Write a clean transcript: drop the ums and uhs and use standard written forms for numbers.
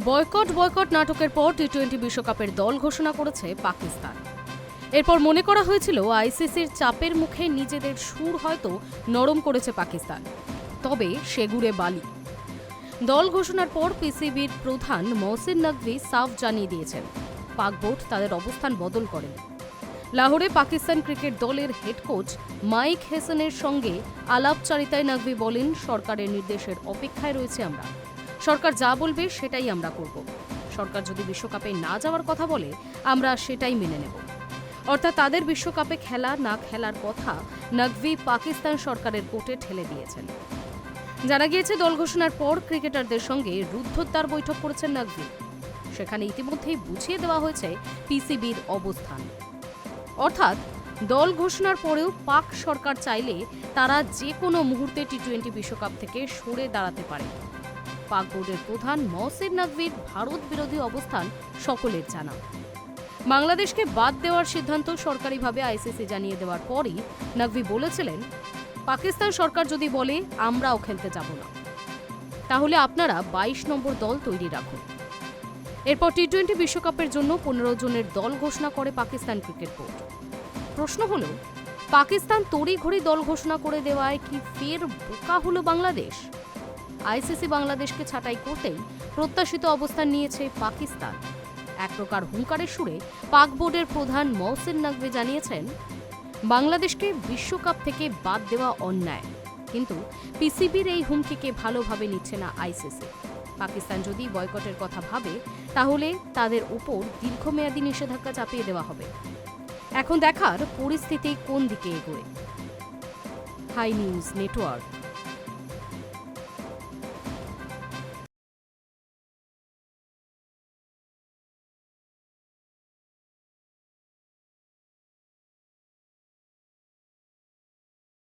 Boycott boycott নাটকের পর টি-20 বিশ্বকাপের দল ঘোষণা করেছে পাকিস্তান। এরপর মনে করা হয়েছিল আইসিসির চাপের মুখে নিজেদের সুর হয়তো নরম করেছে পাকিস্তান, তবে সেগুড়ে বালি। দল ঘোষণার পর পিসিবির প্রধান মহসিন নকভি সাফ জানিয়ে দিয়েছেন পাক বোর্ড তাদের অবস্থান বদল করেন। লাহোরে পাকিস্তান ক্রিকেট দলের হেড কোচ মাইক হেসনের সঙ্গে আলাপচারিতায় নকভি বলেন, সরকারের নির্দেশের অপেক্ষায় রয়েছে আমরা। সরকার যা বলবে সেটাই আমরা করব। সরকার যদি বিশ্বকাপে না যাওয়ার কথা বলে আমরা সেটাই মেনে নেব। অর্থাৎ তাদের বিশ্বকাপে খেলা না খেলার কথা নকভি পাকিস্তান সরকারের কোর্টে ঠেলে দিয়েছেন। জানা গিয়েছে, দল ঘোষণার পর ক্রিকেটারদের সঙ্গে রুদ্ধদ্বার বৈঠক করেছেন নকভি। সেখানে ইতিমধ্যেই বুঝিয়ে দেওয়া হয়েছে পিসিবির অবস্থান। অর্থাৎ দল ঘোষণার পরেও পাক সরকার চাইলে তারা যে কোনো মুহূর্তে টি-20 বিশ্বকাপ থেকে সরে দাঁড়াতে পারে। পাক বোর্ডের প্রধান মহসিন নকভির ভারত বিরোধী অবস্থান সকলের জানা। বাংলাদেশকে বাদ দেওয়ার সিদ্ধান্ত সরকারিভাবে আইসিসি জানিয়ে দেওয়ার পরই নকভি বলেছিলেন, পাকিস্তান সরকার যদি বলে আমরাও খেলতে যাব না, তাহলে আপনারা 22 নম্বর দল তৈরি রাখুন। এরপর টি-20 বিশ্বকাপের জন্য 15 জনের দল ঘোষণা করে পাকিস্তান ক্রিকেট বোর্ড। প্রশ্ন হল, পাকিস্তান তড়িঘড়ি দল ঘোষণা করে দেওয়ায় কি ফের বোকা হলো বাংলাদেশ? আইসিসি বাংলাদেশকে ছাঁটাই করতেই প্রত্যাশিত অবস্থান নিয়েছে পাকিস্তান। এক প্রকার হুঙ্কারের সুরে পাক বোর্ডের প্রধান মহসিন নকভি জানিয়েছেন, বাংলাদেশকে বিশ্বকাপ থেকে বাদ দেওয়া অন্যায়, কিন্তু পিসিবির এই হুমকিকে ভালোভাবে নিচ্ছে না আইসিসি। পাকিস্তান যদি বয়কটের কথা ভাবে তাহলে তাদের উপর দীর্ঘমেয়াদী নিষেধাজ্ঞা চাপিয়ে দেওয়া হবে। এখন দেখার পরিস্থিতি কোন দিকে এগোয়। Hi news network.